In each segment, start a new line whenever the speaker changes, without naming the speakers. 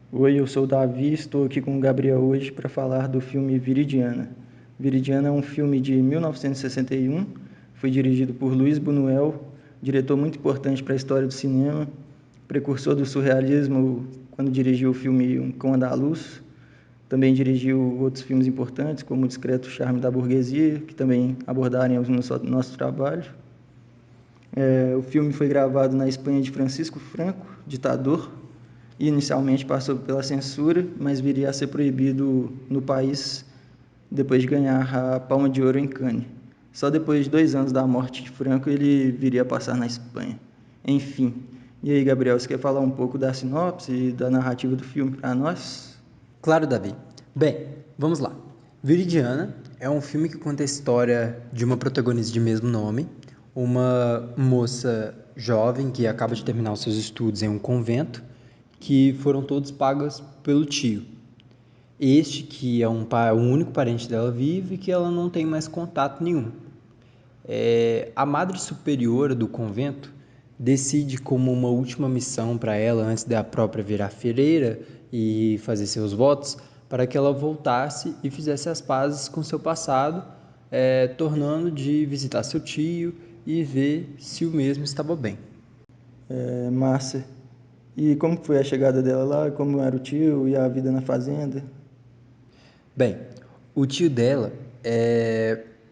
Oi, eu sou o Davi, estou aqui com o Gabriel hoje para falar do filme Viridiana. Viridiana é um filme de 1961, foi dirigido por Luiz Buñuel, diretor muito importante para a história do cinema, precursor do surrealismo quando dirigiu o filme Um Cão Andaluz. Também dirigiu outros filmes importantes, como O Discreto Charme da Burguesia, que também abordaram o nosso trabalho. O filme foi gravado na Espanha de Francisco Franco, ditador, e inicialmente passou pela censura, mas viria a ser proibido no país depois de ganhar a Palma de Ouro em Cannes. Só depois de 2 anos da morte de Franco ele viria a passar na Espanha. Enfim. E aí, Gabriel, você quer falar um pouco da sinopse e da narrativa do filme para nós?
Claro, Davi. Bem, vamos lá. Viridiana é um filme que conta a história de uma protagonista de mesmo nome, uma moça jovem que acaba de terminar os seus estudos em um convento, que foram todos pagos pelo tio. Este que é o único parente dela vivo e que ela não tem mais contato nenhum. A madre superiora do convento decide como uma última missão para ela, antes da própria virar freira e fazer seus votos, para que ela voltasse e fizesse as pazes com seu passado, tornando de visitar seu tio e ver se o mesmo estava bem.
Márcia. E como foi a chegada dela lá? Como era o tio e a vida na fazenda?
Bem, o tio dela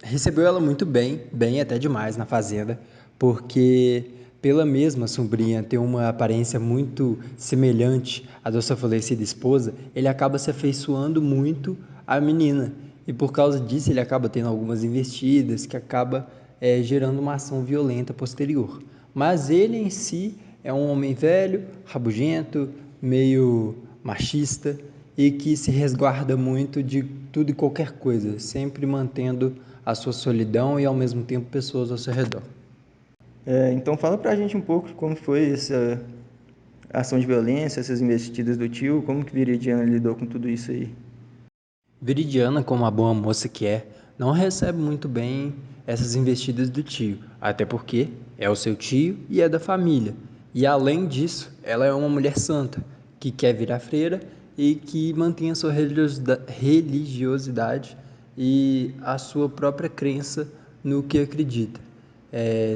recebeu ela muito bem, bem até demais na fazenda, porque pela mesma sobrinha ter uma aparência muito semelhante à da sua falecida esposa, ele acaba se afeiçoando muito à menina. E por causa disso ele acaba tendo algumas investidas que acaba gerando uma ação violenta posterior. Mas ele em si é um homem velho, rabugento, meio machista e que se resguarda muito de tudo e qualquer coisa, sempre mantendo a sua solidão e ao mesmo tempo pessoas ao seu redor.
Então fala pra gente um pouco como foi essa ação de violência, essas investidas do tio, como que Viridiana lidou com tudo isso aí?
Viridiana, como a boa moça que é, não recebe muito bem essas investidas do tio, até porque é o seu tio e é da família. E além disso, ela é uma mulher santa, que quer virar freira e que mantém a sua religiosidade e a sua própria crença no que acredita,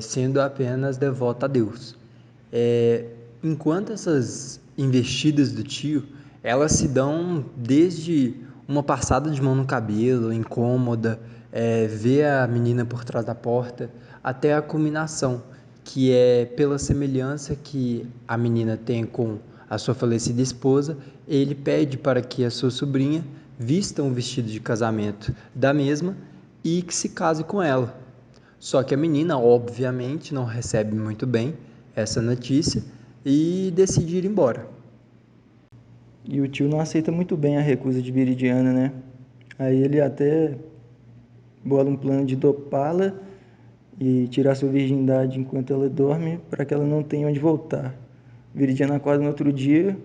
sendo apenas devota a Deus. É, Enquanto essas investidas do tio, elas se dão desde uma passada de mão no cabelo, incômoda, ver a menina por trás da porta, até a culminação, que é pela semelhança que a menina tem com a sua falecida esposa, ele pede para que a sua sobrinha vista um vestido de casamento da mesma e que se case com ela. Só que a menina, obviamente, não recebe muito bem essa notícia e decide ir embora.
E o tio não aceita muito bem a recusa de Viridiana, né? Aí ele até bola um plano de dopá-la e tirar sua virgindade enquanto ela dorme para que ela não tenha onde voltar. Viridiana acorda no outro dia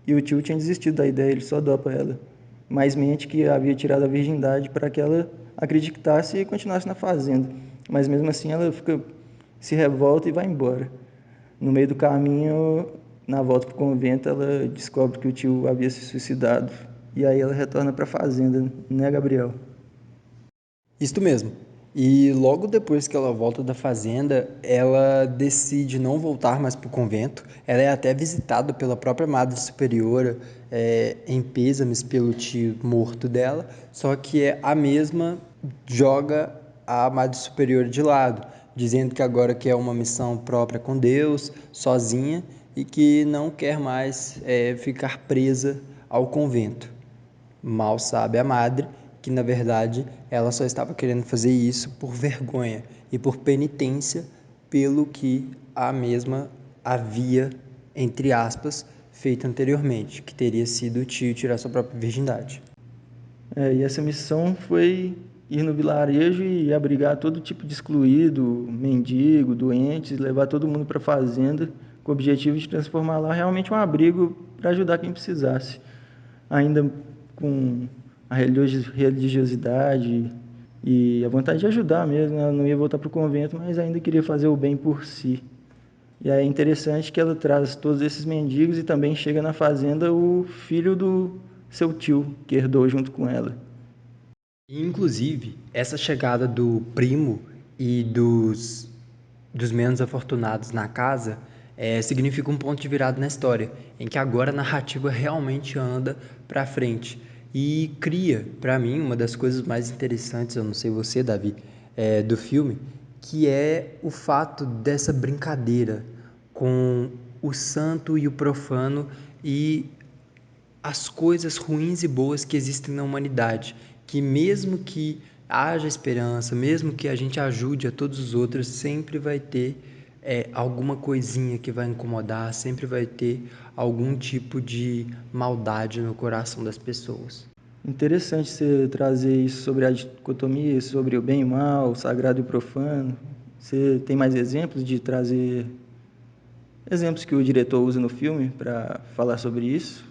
e o tio tinha desistido da ideia, ele só dopa ela. Mas mente que havia tirado a virgindade para que ela acreditasse e continuasse na fazenda. Mas mesmo assim ela se revolta e vai embora. No meio do caminho, na volta para o convento, ela descobre que o tio havia se suicidado. E aí ela retorna para a fazenda, né, Gabriel?
Isto mesmo. E logo depois que ela volta da fazenda, ela decide não voltar mais para o convento. Ela é até visitada pela própria Madre Superiora, em pêsames pelo tio morto dela, só que a mesma joga a Madre Superiora de lado, dizendo que agora quer uma missão própria com Deus, sozinha, e que não quer mais ficar presa ao convento. Mal sabe a madre que, na verdade, ela só estava querendo fazer isso por vergonha e por penitência pelo que a mesma havia, entre aspas, feito anteriormente, que teria sido o tio tirar sua própria virgindade.
E essa missão foi ir no vilarejo e abrigar todo tipo de excluído, mendigo, doentes, levar todo mundo para a fazenda, com o objetivo de transformar lá realmente um abrigo para ajudar quem precisasse. Ainda com a religiosidade e a vontade de ajudar mesmo, ela não ia voltar para o convento, mas ainda queria fazer o bem por si. E aí é interessante que ela traz todos esses mendigos e também chega na fazenda o filho do seu tio, que herdou junto com ela.
E, inclusive, essa chegada do primo e dos menos afortunados na casa significa um ponto de virada na história, em que agora a narrativa realmente anda para frente e cria, para mim, uma das coisas mais interessantes, eu não sei você, Davi, do filme, que é o fato dessa brincadeira com o santo e o profano e as coisas ruins e boas que existem na humanidade, que mesmo que haja esperança, mesmo que a gente ajude a todos os outros, sempre vai ter alguma coisinha que vai incomodar, sempre vai ter algum tipo de maldade no coração das pessoas.
Interessante você trazer isso sobre a dicotomia, sobre o bem e o mal, o sagrado e o profano. Você tem mais exemplos de trazer exemplos que o diretor usa no filme para falar sobre isso?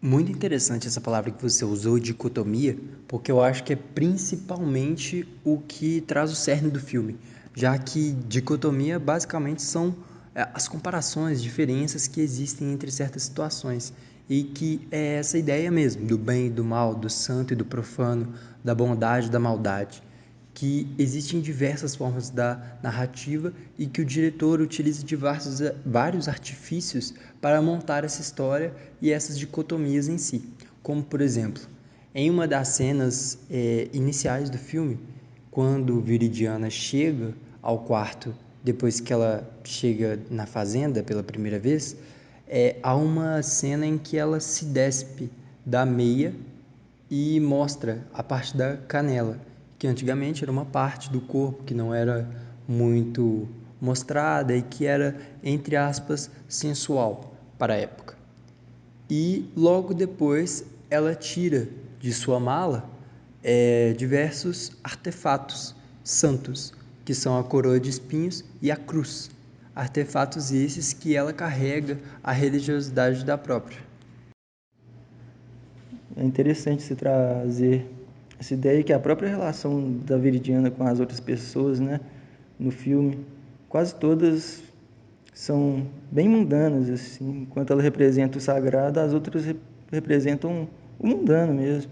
Muito interessante essa palavra que você usou, dicotomia, porque eu acho que é principalmente o que traz o cerne do filme, já que dicotomia basicamente são as comparações, diferenças que existem entre certas situações, e que é essa ideia mesmo do bem e do mal, do santo e do profano, da bondade e da maldade, que existem diversas formas da narrativa e que o diretor utiliza de vários artifícios para montar essa história e essas dicotomias em si. Como, por exemplo, em uma das cenas iniciais do filme, quando Viridiana chega ao quarto depois que ela chega na fazenda pela primeira vez, há uma cena em que ela se despe da meia e mostra a parte da canela, que antigamente era uma parte do corpo que não era muito mostrada e que era, entre aspas, sensual para a época. E logo depois ela tira de sua mala diversos artefatos santos, que são a coroa de espinhos e a cruz. Artefatos esses que ela carrega a religiosidade da própria.
É interessante você trazer essa ideia que a própria relação da Veridiana com as outras pessoas, né, no filme, quase todas são bem mundanas, assim, enquanto ela representa o sagrado, as outras representam o mundano mesmo.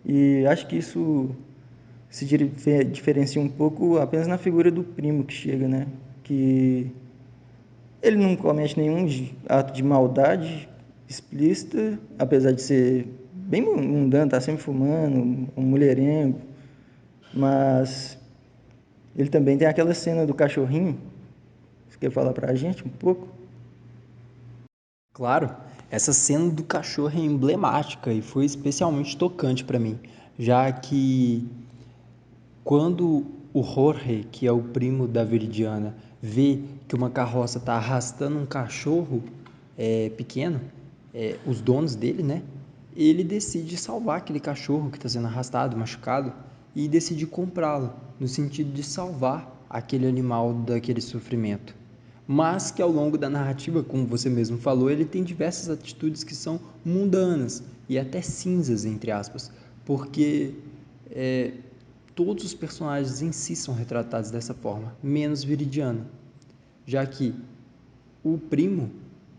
E acho que isso se diferencia um pouco apenas na figura do primo que chega, né, que ele não comete nenhum ato de maldade explícita, apesar de ser bem mundano, tá sempre fumando, um mulherengo, mas ele também tem aquela cena do cachorrinho. Você quer falar pra gente um pouco?
Claro, essa cena do cachorro é emblemática e foi especialmente tocante para mim, já que quando o Jorge, que é o primo da Veridiana, vê que uma carroça está arrastando um cachorro pequeno, os donos dele, né? Ele decide salvar aquele cachorro que está sendo arrastado, machucado, e decide comprá-lo, no sentido de salvar aquele animal daquele sofrimento. Mas que ao longo da narrativa, como você mesmo falou, ele tem diversas atitudes que são mundanas e até cinzas, entre aspas, porque é, todos os personagens em si são retratados dessa forma, menos Viridiana, já que o primo,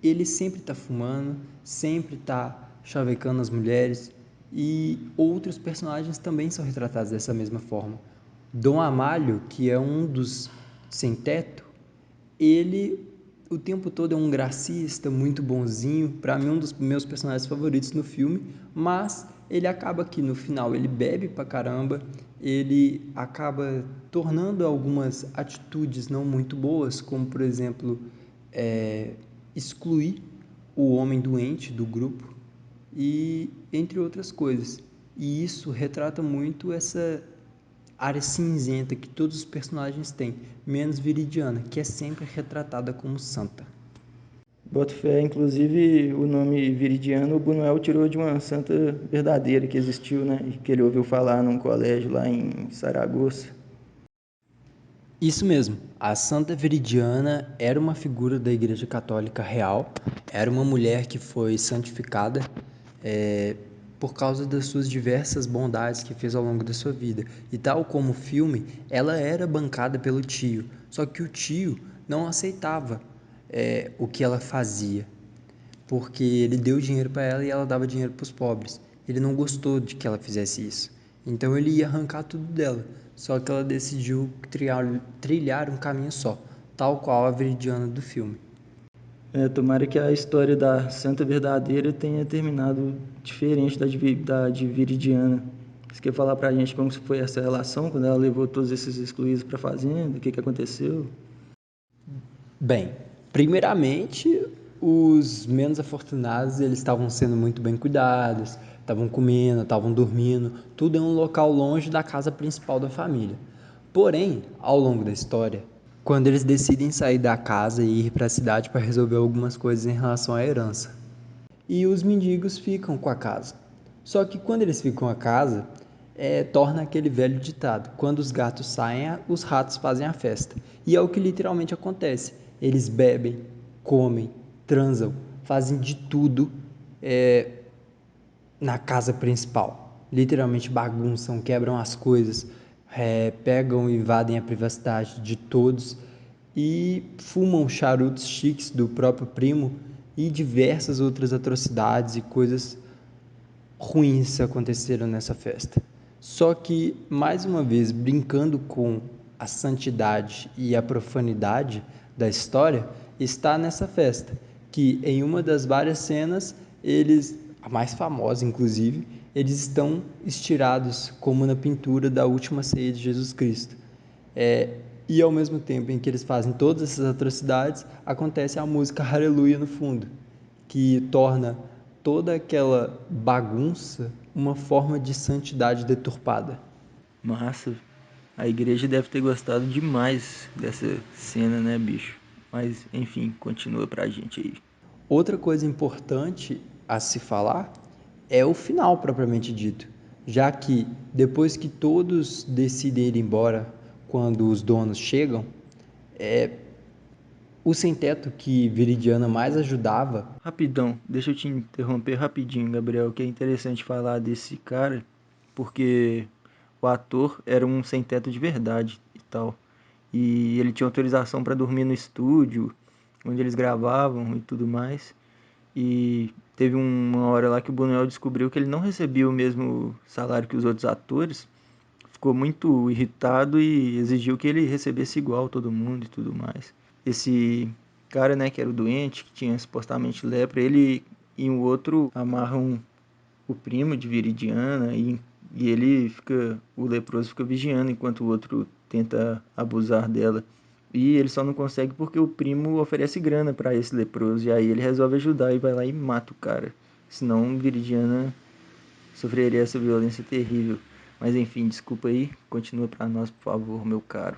ele sempre está fumando, sempre está chavecando as mulheres, e outros personagens também são retratados dessa mesma forma. Dom Amalho, que é um dos sem-teto, ele o tempo todo é um gracista, muito bonzinho, para mim um dos meus personagens favoritos no filme, mas ele acaba que no final ele bebe pra caramba, ele acaba tornando algumas atitudes não muito boas, como por exemplo, excluir o homem doente do grupo e entre outras coisas. E isso retrata muito essa área cinzenta que todos os personagens têm, menos Viridiana, que é sempre retratada como santa.
Boto fé, inclusive o nome Viridiano, o Buñuel tirou de uma santa verdadeira que existiu, né? E que ele ouviu falar num colégio lá em Saragoça.
Isso mesmo, a Santa Veridiana era uma figura da Igreja Católica real, era uma mulher que foi santificada por causa das suas diversas bondades que fez ao longo da sua vida. E tal como o filme, ela era bancada pelo tio, só que o tio não aceitava o que ela fazia, porque ele deu dinheiro para ela e ela dava dinheiro para os pobres. Ele não gostou de que ela fizesse isso, então ele ia arrancar tudo dela. Só que ela decidiu trilhar um caminho só, tal qual a Veridiana do filme.
Tomara que a história da Santa Verdadeira tenha terminado diferente da de Viridiana. Você quer falar pra gente como foi essa relação, quando ela levou todos esses excluídos pra fazenda, o que aconteceu?
Bem, primeiramente, os menos afortunados, eles estavam sendo muito bem cuidados, estavam comendo, estavam dormindo, tudo em um local longe da casa principal da família. Porém, ao longo da história, quando eles decidem sair da casa e ir para a cidade para resolver algumas coisas em relação à herança, e os mendigos ficam com a casa. Só que quando eles ficam com a casa, torna aquele velho ditado: quando os gatos saem, os ratos fazem a festa. E é o que literalmente acontece. Eles bebem, comem, transam, fazem de tudo na casa principal. Literalmente bagunçam, quebram as coisas, pegam e invadem a privacidade de todos e fumam charutos chiques do próprio primo e diversas outras atrocidades e coisas ruins aconteceram nessa festa. Só que, mais uma vez, brincando com a santidade e a profanidade da história, está nessa festa, que em uma das várias cenas, eles, a mais famosa inclusive, eles estão estirados como na pintura da última ceia de Jesus Cristo. E ao mesmo tempo em que eles fazem todas essas atrocidades, acontece a música Aleluia no fundo, que torna toda aquela bagunça uma forma de santidade deturpada.
Massa. A igreja deve ter gostado demais dessa cena, né, bicho? Mas, enfim, continua pra gente aí.
Outra coisa importante a se falar é o final propriamente dito, já que depois que todos decidem ir embora quando os donos chegam, o sem-teto que Viridiana mais ajudava.
Rapidão, deixa eu te interromper rapidinho, Gabriel, que é interessante falar desse cara, porque o ator era um sem-teto de verdade e tal. E ele tinha autorização para dormir no estúdio, onde eles gravavam e tudo mais. E teve uma hora lá que o Buñuel descobriu que ele não recebia o mesmo salário que os outros atores. Ficou muito irritado e exigiu que ele recebesse igual todo mundo e tudo mais. Esse cara, né, que era o doente, que tinha supostamente lepra, ele e o outro amarram o primo de Viridiana e ele fica, o leproso fica vigiando enquanto o outro tenta abusar dela. E ele só não consegue porque o primo oferece grana para esse leproso. E aí ele resolve ajudar e vai lá e mata o cara. Senão Viridiana sofreria essa violência terrível. Mas enfim, desculpa aí. Continua para nós, por favor, meu caro.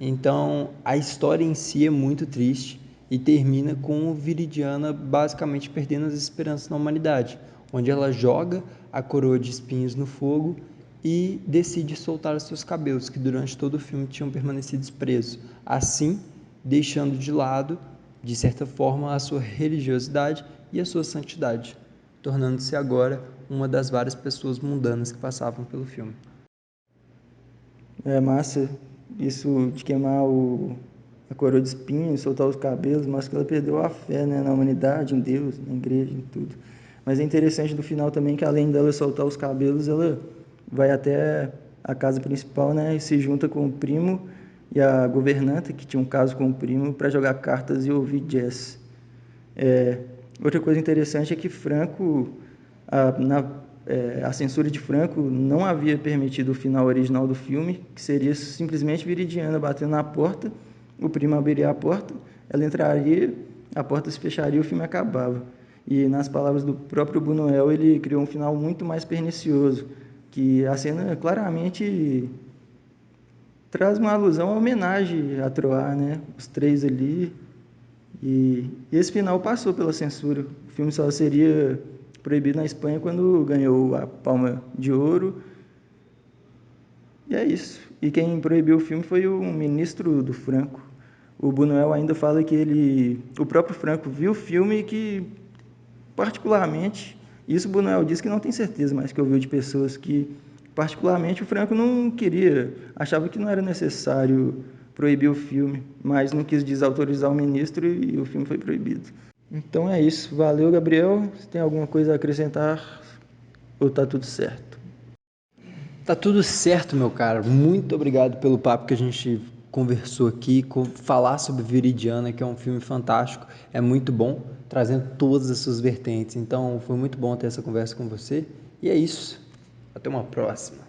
Então, a história em si é muito triste e termina com Viridiana basicamente perdendo as esperanças na humanidade, onde ela joga a coroa de espinhos no fogo e decide soltar os seus cabelos, que durante todo o filme tinham permanecido presos, assim deixando de lado, de certa forma, a sua religiosidade e a sua santidade, tornando-se agora uma das várias pessoas mundanas que passavam pelo filme.
É massa isso de queimar a coroa de espinhos, soltar os cabelos, mas que ela perdeu a fé, né, na humanidade, em Deus, na igreja, em tudo. Mas é interessante no final também que além dela soltar os cabelos, ela vai até a casa principal, né, e se junta com o primo e a governanta, que tinha um caso com o primo, para jogar cartas e ouvir jazz. Outra coisa interessante é que Franco, a censura de Franco não havia permitido o final original do filme, que seria simplesmente Viridiana batendo na porta, o primo abriria a porta, ela entraria, a porta se fecharia e o filme acabava. E nas palavras do próprio Buñuel, ele criou um final muito mais pernicioso, que a cena claramente traz uma alusão à homenagem a Troar, né? Os três ali. E esse final passou pela censura. O filme só seria proibido na Espanha quando ganhou a Palma de Ouro. E é isso. E quem proibiu o filme foi o ministro do Franco. O Buñuel ainda fala que o próprio Franco viu o filme e que, particularmente, isso o Buñuel diz que não tem certeza, mas que ouviu de pessoas que, particularmente, o Franco não queria, achava que não era necessário proibir o filme, mas não quis desautorizar o ministro e o filme foi proibido. Então é isso. Valeu, Gabriel. Se tem alguma coisa a acrescentar ou tá tudo certo?
Tá tudo certo, meu cara. Muito obrigado pelo papo que a gente conversou aqui. Falar sobre Viridiana, que é um filme fantástico, é muito bom, trazendo todas as suas vertentes. Então, foi muito bom ter essa conversa com você. E é isso. Até uma próxima.